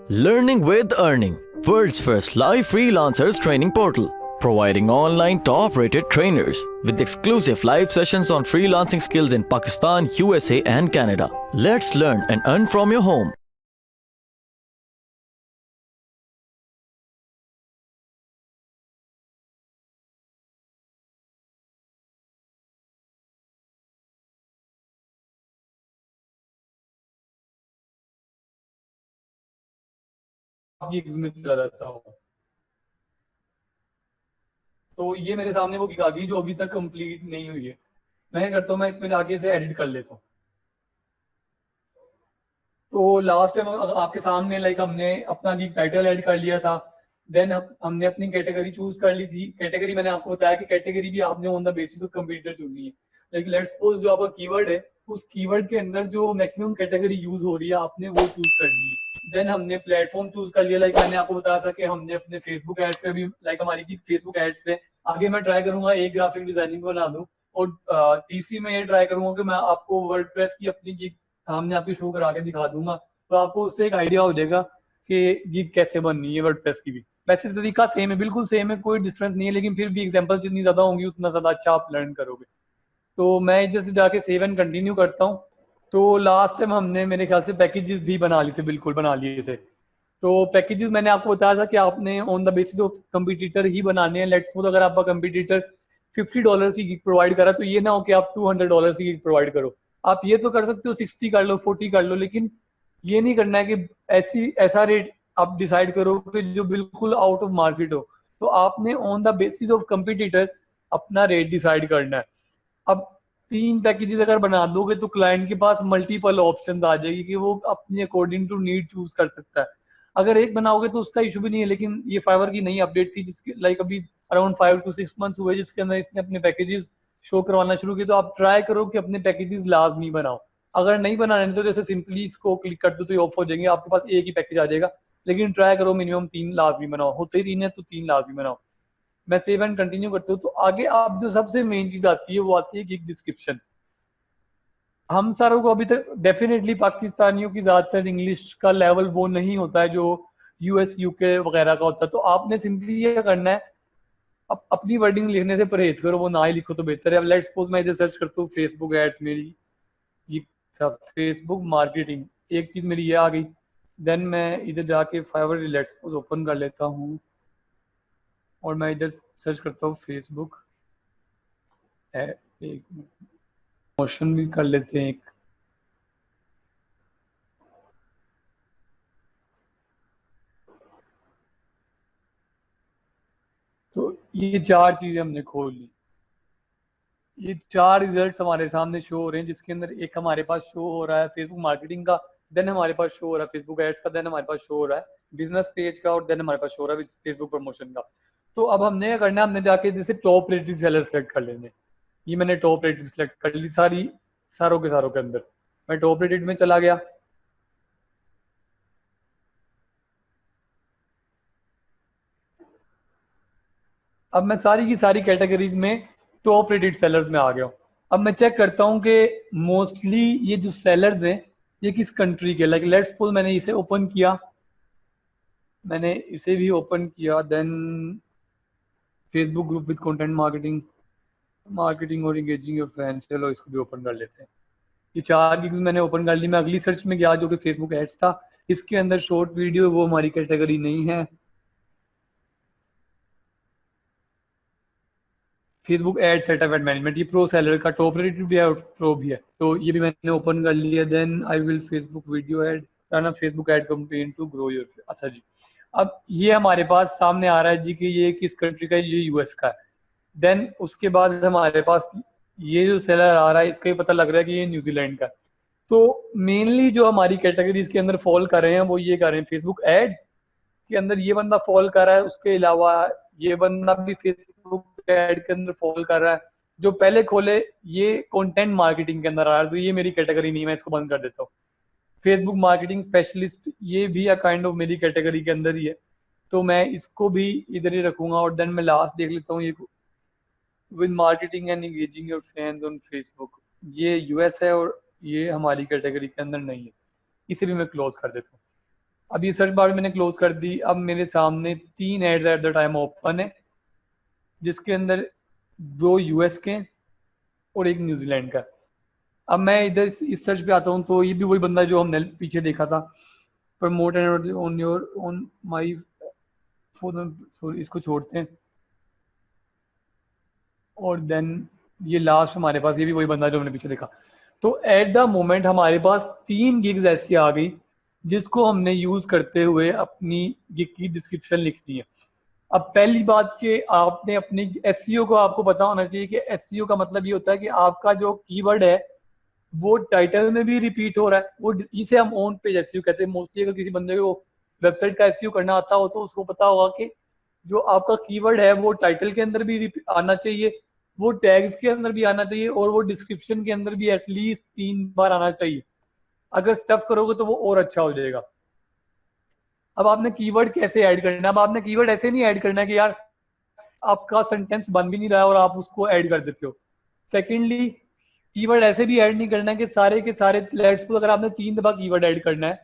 Learning with Earning, world's first live freelancers training portal, providing online top-rated trainers with exclusive live sessions on freelancing skills in Pakistan, USA and Canada. Let's learn and earn from your home. Gigs में चला जाता हूँ। तो ये मेरे सामने वो gig आ गई जो अभी तक कंप्लीट नहीं हुई है। मैं क्या करता हूँ, मैं इसमें जाके इसे एडिट कर लेता हूँ। तो लास्ट टाइम आपके सामने लाइक हमने अपना गिग टाइटल ऐड कर लिया था। देन हमने अपनी कैटेगरी चूज कर ली थी। कैटेगरी मैंने आपको बताया कि कैटेगरी भी आपने on the basis of computer चुननी है। लाइक लेट्स सपोज जो आपका कीवर्ड है, उस कीवर्ड के अंदर जो मैक्सिमम कैटेगरी यूज हो रही है आपने वो चूज करनी है। देन हमने प्लेटफॉर्म चूज कर लिया। लाइक मैंने आपको बताया था कि हमने अपने फेसबुक एड्स पे भी, लाइक हमारी फेसबुक एड्स पे आगे मैं ट्राई करूंगा एक ग्राफिक डिजाइनिंग बना दूं। और तीसरी मैं ये ट्राई करूंगा कि मैं आपको वर्डप्रेस की अपनी गिग सामने आपको शो करा के दिखा दूंगा। तो आपको उससे एक आइडिया हो जाएगा कि गिग कैसे बननी है वर्डप्रेस की भी। वैसे तरीका सेम है, बिल्कुल सेम है, कोई डिफरेंस नहीं है, लेकिन फिर भी एग्जांपल जितनी ज्यादा होंगी उतना ज्यादा अच्छा आप लर्न करोगे। तो मैं इधर से जाके सेव एंड कंटिन्यू करता हूँ। तो लास्ट टाइम हमने मेरे ख्याल से पैकेजेस भी बना लिए थे, बिल्कुल बना लिए थे। तो पैकेजेस मैंने आपको बताया था कि आपने on the basis of competitor ही बनाने हैं। लेट्स सपोज अगर आपका कंपटीटर $50 की गिग प्रोवाइड करा, तो ये ना हो कि आप $200 की गिग प्रोवाइड करो। आप ये तो कर सकते हो 60 कर लो, 40 कर लो, लेकिन ये नहीं करना है कि ऐसा रेट आप डिसाइड करो कि जो बिल्कुल आउट ऑफ मार्केट हो। तो आपने on the basis of competitor अपना रेट डिसाइड करना है। अब 3 पैकेजेस अगर बना दोगे तो क्लाइंट के पास मल्टीपल ऑप्शंस आ जाएगी कि वो अपने अकॉर्डिंग टू नीड चूज कर सकता है। अगर एक बनाओगे तो उसका इशू भी नहीं है, लेकिन ये फाइवर की नई अपडेट थी जिसके लाइक अभी अराउंड 5 to 6 मंथ्स हुए, जिसके अंदर इसने अपने पैकेजेस शो करवाना शुरू किया। तो आप ट्राई करो कि अपने पैकेजेस लाजमी बनाओ। अगर नहीं बनाने तो जैसे सिंपली इसको क्लिक कर दो तो ये ऑफ हो जाएंगे, आपके पास एक ही पैकेज आ जाएगा। लेकिन ट्राई करो मिनिमम 3 लाजमी बनाओ, होते ही 3 है तो 3 लाजमी बनाओ। मैं सेव एंड कंटिन्यू करता हूँ। तो आगे आप जो सबसे मेन चीज आती है वो आती है गिग डिस्क्रिप्शन। हम सारों को अभी तक डेफिनेटली पाकिस्तानियों की ज्यादातर इंग्लिश का लेवल वो नहीं होता है जो यूएस यूके वगैरह का होता है। तो आपने सिंपली ये करना है, अपनी वर्डिंग लिखने से परहेज करो, वो ना ही लिखो तो बेहतर है। अब लेट्स सपोज मैं इधर सर्च करता हूँ फेसबुक एड्स, मेरी ये फेसबुक मार्केटिंग, एक चीज मेरी ये आ गई। देन मैं इधर जाके फाइवर लेट्स सपोज ओपन कर लेता हूँ और मैं इधर सर्च करता हूँ फेसबुक एक मोशन भी कर लेते हैं एक। तो ये 4 चीजें हमने खोल ली। ये 4 रिजल्ट हमारे सामने शो हो रहे हैं, जिसके अंदर एक हमारे पास शो हो रहा है फेसबुक मार्केटिंग का, देन हमारे पास शो हो रहा है फेसबुक एड्स का, देन हमारे पास शो हो रहा है बिजनेस पेज का, और देन हमारे पास शो हो रहा है फेसबुक प्रमोशन का। तो अब हमने क्या करना है, हमने जाके जैसे टॉप रेटेड सेलर सेलेक्ट कर लेंगे। ये मैंने टॉप रेटेड सेलेक्ट कर ली सारी, सारों के सारों के अंदर मैं टॉप रेटेड में चला गया। अब मैं सारी की सारी कैटेगरीज में टॉप रेटेड सेलर्स में आ गया हूँ। अब मैं चेक करता हूँ कि मोस्टली ये जो सेलर्स हैं ये किस कंट्री के। लाइक लेट्स सपोज मैंने इसे ओपन किया, मैंने इसे भी ओपन किया, then Facebook group with content marketing, marketing और इंगेजिंग योर फैंस, चलो इसको भी ओपन कर लेते हैं। ये 4 गिग्स मैंने ओपन कर ली। मैं अगली सर्च में गया जो कि फेसबुक एड्स था, इसके अंदर शॉर्ट वीडियो वो हमारी कैटेगरी नहीं है। Facebook ad setup and management, ये प्रो सेलर का टॉप रेटेड भी है और प्रो भी है, तो ये भी मैंने ओपन कर लिया। Then I will Facebook video ad, run Facebook ad campaign to grow your, अच्छा जी। अब ये हमारे पास सामने आ रहा है जी कि ये किस कंट्री का है, ये यूएस का है। देन उसके बाद हमारे पास ये जो सेलर आ रहा है इसका ही पता लग रहा है कि ये न्यूजीलैंड का है। तो मेनली जो हमारी कैटेगरीज के अंदर फॉल कर रहे हैं वो ये कर रहे हैं फेसबुक एड्स के अंदर ये बंदा फॉल कर रहा है, उसके अलावा ये बंदा भी फेसबुक एड के अंदर फॉल कर रहा है। जो पहले खोले ये कंटेंट मार्केटिंग के अंदर आ रहा है, तो ये मेरी कैटेगरी नहीं है, मैं इसको बंद कर देता हूँ। फेसबुक मार्केटिंग स्पेशलिस्ट ये भी काइंड ऑफ मेरी कैटेगरी के अंदर ही है, तो मैं इसको भी इधर ही रखूंगा। और देन मैं लास्ट देख लेता हूँ ये with marketing and engaging your fans on Facebook, ये यूएस है और ये हमारी कैटेगरी के अंदर नहीं है, इसे भी मैं क्लोज कर देता हूँ। अब ये सर्च बार मैंने क्लोज कर दी। अब मेरे सामने 3 ads at the time open है, जिसके अंदर 2 यूएस के और 1 न्यूजीलैंड का। अब मैं इधर इस सर्च पे आता हूँ तो ये भी वही बंदा जो हमने पीछे देखा था, promote and on your on my phone, sorry इसको छोड़ते हैं। और देन ये लास्ट हमारे पास ये भी वही बंदा जो हमने पीछे देखा। तो एट द मोमेंट हमारे पास 3 गिग्स ऐसी आ गई जिसको हमने यूज करते हुए अपनी गिग की डिस्क्रिप्शन लिखनी है। अब पहली बात कि आपने अपनी एसईओ को आपको पता होना चाहिए कि एसईओ का मतलब ये होता है कि आपका जो कीवर्ड है वो टाइटल में भी रिपीट हो रहा है। वो इसे हम ऑन पेज एसईओ कहते हैं। मोस्टली अगर किसी बंदे को वेबसाइट का एसईओ करना आता हो तो उसको पता होगा कि जो आपका कीवर्ड है वो टाइटल के अंदर भी आना चाहिए, वो टैग्स के अंदर भी आना चाहिए, और वो डिस्क्रिप्शन के अंदर भी एटलीस्ट 3 बार आना चाहिए। अगर स्टफ करोगे तो वो और अच्छा हो जाएगा। अब आपने कीवर्ड कैसे ऐड करना है? अब आपने कीवर्ड ऐसे नहीं ऐड करना है कि यार आपका सेंटेंस बन भी नहीं रहा है और आप उसको ऐड कर देते हो। सेकेंडली, कीवर्ड ऐसे भी ऐड नहीं करना है कि सारे के सारे, लेट्स सपोज अगर आपने 3 दफा कीवर्ड ऐड करना है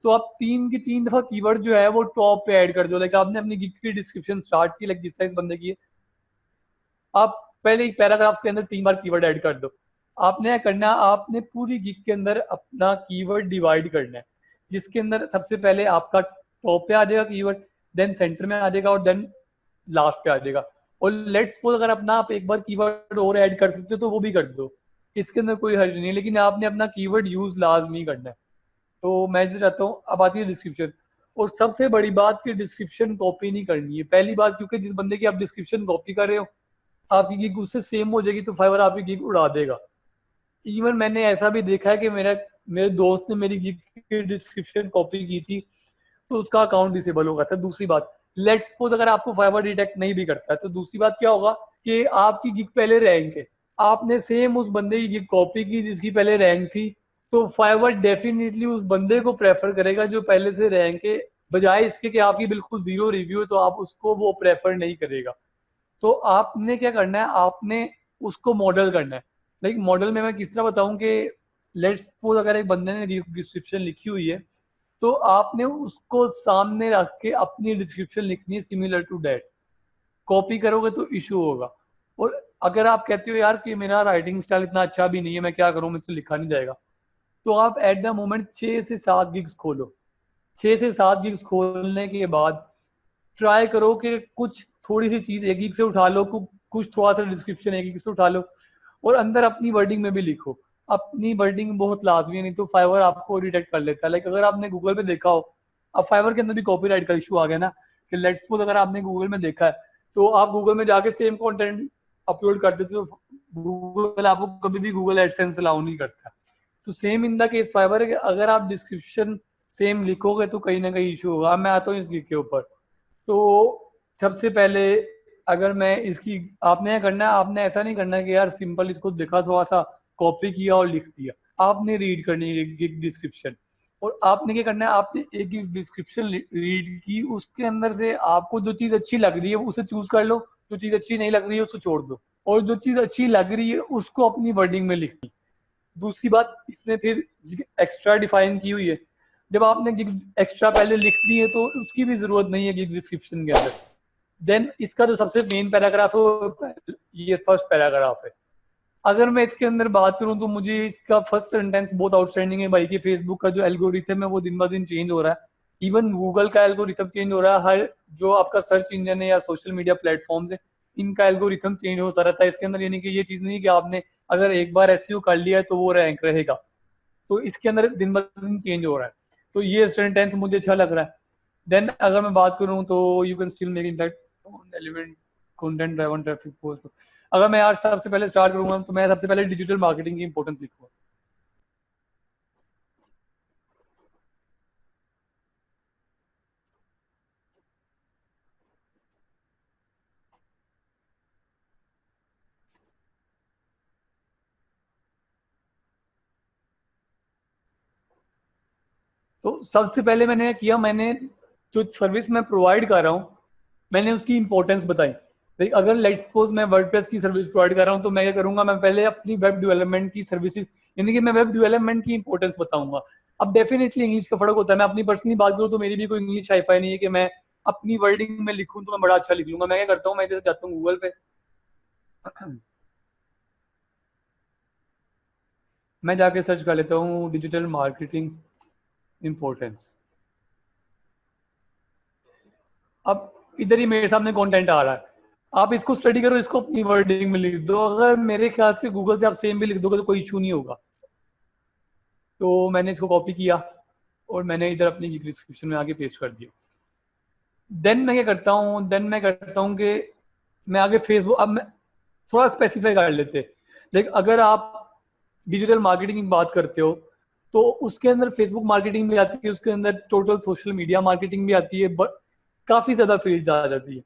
तो आप 3 की 3 दफा कीवर्ड जो है वो टॉप पे ऐड कर दो। लाइक आपने अपनी गिग की डिस्क्रिप्शन स्टार्ट की, लाइक जिस तरह इस बंदे की है, आप पहले एक पैराग्राफ के अंदर 3 बार कीवर्ड ऐड कर दो। आपने क्या करना है, आपने पूरी गिग के अंदर अपना कीवर्ड डिवाइड करना है, जिसके अंदर सबसे पहले आपका टॉप पे आ जाएगा कीवर्ड, देन सेंटर में आ जाएगा और देन लास्ट पे आ जाएगा। और लेट्स सपोज अगर अपना आप एक बार कीवर्ड और ऐड कर सकते हो तो वो भी कर दो, इसके अंदर कोई हर्ज नहीं है, लेकिन आपने अपना कीवर्ड यूज लाजमी करना है। तो मैं जो चाहता हूँ, अब आती है डिस्क्रिप्शन। और सबसे बड़ी बात कि डिस्क्रिप्शन कॉपी नहीं करनी है। पहली बात, क्योंकि जिस बंदे की आप डिस्क्रिप्शन कॉपी कर रहे हो आपकी गिग उससे सेम हो जाएगी तो फाइवर आपकी गिग उड़ा देगा। इवन मैंने ऐसा भी देखा है कि मेरे दोस्त ने मेरी गिग की डिस्क्रिप्शन कॉपी की थी तो उसका अकाउंट डिसेबल हो गया था। दूसरी बात, लेट्स सपोज अगर आपको फाइवर डिटेक्ट नहीं भी करता है तो दूसरी बात क्या होगा कि आपकी गिग पहले रैंक है, आपने सेम उस बंदे की गिग कॉपी की जिसकी पहले रैंक थी, तो फाइवर डेफिनेटली उस बंदे को प्रेफर करेगा जो पहले से रैंक है, बजाय इसके कि आपकी बिल्कुल जीरो रिव्यू है तो आप उसको वो प्रेफर नहीं करेगा। तो आपने क्या करना है, आपने उसको मॉडल करना है। लाइक मॉडल में मैं किस तरह बताऊं कि लेट्स सपोज अगर एक बंदे ने डिस्क्रिप्शन लिखी हुई है तो आपने उसको सामने रख के अपनी डिस्क्रिप्शन लिखनी है सिमिलर टू दैट। कॉपी करोगे तो इशू होगा। और अगर आप कहते हो यार कि मेरा राइटिंग स्टाइल इतना अच्छा भी नहीं है, मैं क्या करूं, मुझसे लिखा नहीं जाएगा, तो आप एट द मोमेंट 6 से 7 गिग्स खोलो। 6 से 7 गिग्स खोलने के बाद ट्राई करो कि कुछ थोड़ी सी चीज एक गिग से उठा लो, कुछ थोड़ा सा डिस्क्रिप्शन एक गिग से उठा लो और अंदर अपनी वर्डिंग में भी लिखो। अपनी वर्डिंग बहुत लाजमी है, नहीं तो फाइवर आपको डिटेक्ट कर लेता है। लाइक अगर आपने गूगल पे देखा हो, अब फाइवर के अंदर भी कॉपीराइट का इशू आ गया ना, कि लेट्स सपोज अगर आपने गूगल में देखा है तो आप गूगल में जाके सेम कंटेंट अपलोड कर देते हो, गूगल आपको कभी भी गूगल एडसेंस अलाउ नहीं करता। तो same in the case Fiverr है कि अगर आप डिस्क्रिप्शन सेम लिखोगे तो कहीं ना कहीं इशू होगा। अब मैं आता हूँ इस गिग के ऊपर। तो सबसे पहले अगर मैं इसकी, आपने क्या करना है, आपने ऐसा नहीं करना है कि यार सिंपल इसको देखा, थोड़ा सा कॉपी किया और लिख दिया। आपने रीड करनी है गिग डिस्क्रिप्शन, और आपने क्या करना है, आपने एक गिग डिस्क्रिप्शन रीड की, उसके अंदर से आपको जो चीज़ अच्छी लग रही है उसे चूज कर लो, जो चीज़ अच्छी नहीं लग रही है उसको छोड़ दो, और जो चीज़ अच्छी लग रही है उसको अपनी वर्डिंग में लिखनी। दूसरी बात, इसने फिर एक्स्ट्रा डिफाइन की हुई है। जब आपने गिग एक्स्ट्रा पहले लिख दी है तो उसकी भी जरूरत नहीं है गिग डिस्क्रिप्शन के अंदर। देन इसका जो सबसे मेन पैराग्राफ है वो ये फर्स्ट पैराग्राफ है। अगर मैं इसके अंदर बात करूं तो मुझे इसका फर्स्ट सेंटेंस बहुत आउटस्टैंडिंग है भाई, कि फेसबुक का जो एल्गोरिथम है वो दिन ब दिन चेंज हो रहा है। इवन गूगल का एल्गोरिथम चेंज हो रहा है। हर जो आपका सर्च इंजन है या सोशल मीडिया प्लेटफॉर्म्स है इनका एल्गोरिथम चेंज होता रहता है। इसके अंदर यानी कि ये चीज नहीं कि आपने अगर एक बार एसईओ कर लिया है तो वो रैंक रहेगा। तो इसके अंदर दिन ब दिन चेंज हो रहा है। तो ये सेंटेंस मुझे अच्छा लग रहा है। देन अगर मैं बात करूं तो you can still make impact on element content driven traffic post. अगर मैं आज सबसे पहले स्टार्ट करूंगा तो मैं सबसे पहले डिजिटल मार्केटिंग की इंपॉर्टेंस लिखूंगा। तो सबसे पहले मैंने किया, मैंने जो सर्विस मैं प्रोवाइड कर रहा हूँ मैंने उसकी इंपॉर्टेंस बताई। लाइक अगर लेट सपोज मैं वर्डप्रेस की सर्विस प्रोवाइड कर रहा हूँ तो मैं क्या करूंगा, मैं पहले अपनी वेब डेवलपमेंट की सर्विसेज, यानी कि मैं वेब डेवलपमेंट की इंपॉर्टेंस बताऊंगा। अब डेफिनेटली इंग्लिश का फर्क होता है। मैं अपनी पर्सनली बात करूँ तो मेरी भी कोई इंग्लिश हाई फाई नहीं है कि मैं अपनी वर्डिंग में लिखूं तो मैं बड़ा अच्छा लिख लूंगा। मैं क्या करता हूँ, मैं जैसे जाता हूँ गूगल पे, मैं जाके सर्च कर लेता हूँ डिजिटल मार्केटिंग इम्पोर्टेंस। अब इधर ही मेरे सामने कंटेंट आ रहा है, आप इसको स्टडी करो, इसको अपनी वर्डिंग में लिख दो। अगर मेरे ख्याल से गूगल से आप सेम भी लिख दोगे तो कोई इशू नहीं होगा। तो मैंने इसको कॉपी किया और मैंने इधर अपनी डिस्क्रिप्शन में आगे पेस्ट कर दिया। देन मैं क्या करता हूँ, कि मैं आगे फेसबुक, अब मैं थोड़ा स्पेसिफाई कर लेते, लेकिन अगर आप डिजिटल मार्केटिंग की बात करते हो तो उसके अंदर फेसबुक मार्केटिंग भी आती है, उसके अंदर टोटल सोशल मीडिया मार्केटिंग भी आती है, बट काफ़ी ज़्यादा फील्ड आ जाती है।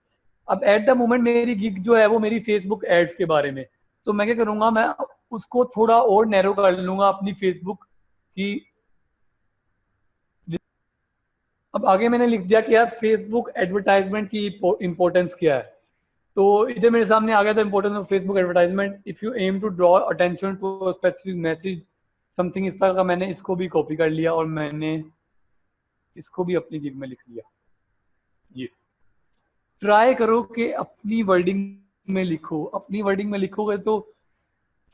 अब एट द मोमेंट मेरी गिग जो है वो मेरी फेसबुक एड्स के बारे में, तो मैं क्या करूँगा, मैं उसको थोड़ा और नैरो कर लूँगा अपनी फेसबुक की। अब आगे मैंने लिख दिया कि यार फेसबुक एडवर्टाइजमेंट की इंपॉर्टेंस क्या है। तो इधर मेरे सामने आ गया था importance of Facebook advertisement, if you aim to draw attention to specific message something, इस तरह का मैंने इसको भी कॉपी कर लिया और मैंने इसको भी अपनी गिग में लिख लिया। ये ट्राई करो कि अपनी वर्डिंग में लिखो, अपनी वर्डिंग में लिखोगे तो,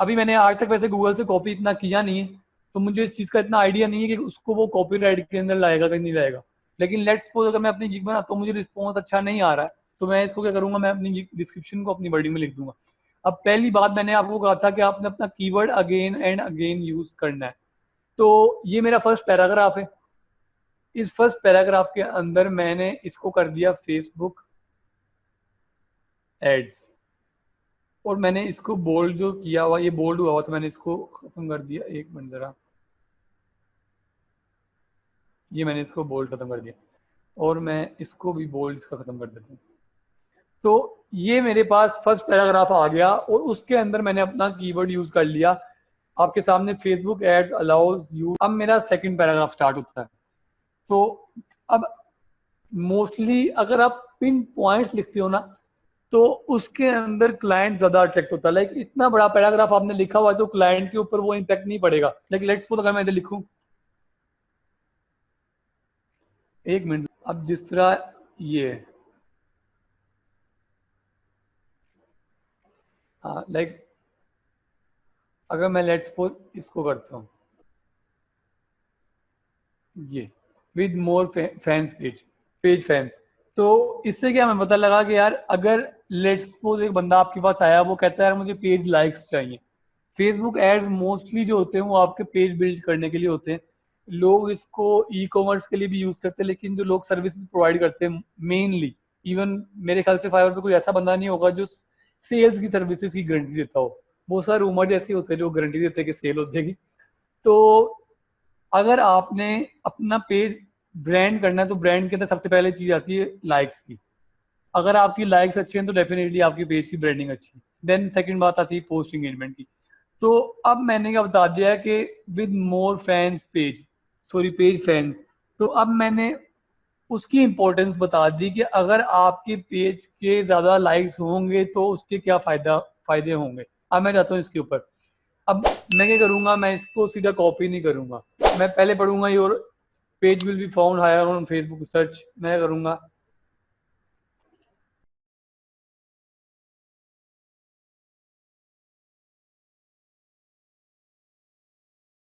अभी मैंने आज तक वैसे गूगल से कॉपी इतना किया नहीं है तो मुझे इस चीज़ का इतना आइडिया नहीं है कि उसको वो कॉपीराइट के अंदर लाएगा कि नहीं लाएगा। लेकिन लेट्स सपोज अगर मैं अपनी गिग बनाता हूँ, मुझे रिस्पॉन्स अच्छा नहीं आ रहा है, तो मैं इसको क्या करूँगा, मैं अपनी डिस्क्रिप्शन को अपनी वर्डिंग में लिख दूंगा। अब पहली बात मैंने आपको कहा था कि आपने अपना keyword again and again use करना है। तो ये मेरा फर्स्ट पैराग्राफ है। इस फर्स्ट पैराग्राफ के अंदर मैंने इसको कर दिया फेसबुक एड्स, और मैंने इसको बोल्ड जो किया हुआ, ये बोल्ड हुआ हुआ तो मैंने इसको खत्म कर दिया। एक मिनट जरा, ये मैंने इसको बोल्ड खत्म कर दिया और मैं इसको भी बोल्ड इसका खत्म कर देता हूँ। तो ये मेरे पास फर्स्ट पैराग्राफ आ गया और उसके अंदर मैंने अपना कीवर्ड यूज कर लिया। आपके सामने फेसबुक एड्स अलाउज यू, अब मेरा सेकंड पैराग्राफ स्टार्ट होता है। तो अब मोस्टली अगर आप पिन पॉइंट्स लिखते हो ना तो उसके अंदर क्लाइंट ज्यादा अट्रैक्ट होता है। लाइक इतना बड़ा पैराग्राफ आपने लिखा हुआ है तो क्लाइंट के ऊपर वो इम्पैक्ट नहीं पड़ेगा। लाइक लेट्स सपोज अगर मैं इधर लिखूं, एक मिनट, अब जिस तरह ये हाँ, लाइक अगर मैं लेट्स सपोज इसको करता हूँ, ये with more fans page fans, तो इससे क्या हमें पता लगा कि यार अगर लेट्स सपोज एक बंदा आपके पास आया, वो कहता है यार मुझे पेज लाइक्स चाहिए। फेसबुक एड्स मोस्टली जो होते हैं वो आपके पेज बिल्ड करने के लिए होते हैं। लोग इसको ई कॉमर्स के लिए भी यूज करते हैं, लेकिन जो लोग सर्विसेज प्रोवाइड करते हैं मेनली, इवन मेरे ख्याल से फाइवर पे कोई ऐसा बंदा नहीं होगा जो सेल्स की सर्विसेज की गारंटी देता हो। बहुत सारे रूमर जैसे होते हैं जो गारंटी देते हैं कि सेल हो जाएगी। तो अगर आपने अपना पेज ब्रांड करना है तो ब्रांड के अंदर सबसे पहले चीज आती है लाइक्स की। अगर आपकी लाइक्स अच्छी हैं तो डेफिनेटली आपकी पेज की ब्रांडिंग अच्छी है। देन सेकंड बात आती है पोस्ट एंगेजमेंट की। तो अब मैंने क्या बता दिया है कि with more fans page, sorry page fans, तो अब मैंने उसकी इंपॉर्टेंस बता दी कि अगर आपके पेज के ज़्यादा लाइक्स होंगे तो उसके क्या फायदे होंगे। अब मैं जाता हूँ इसके ऊपर। अब मैं क्या करूँगा, मैं इसको सीधा कॉपी नहीं करूँगा, मैं पहले पढ़ूंगा your page will be found higher on Facebook search. मैं क्या करूँगा,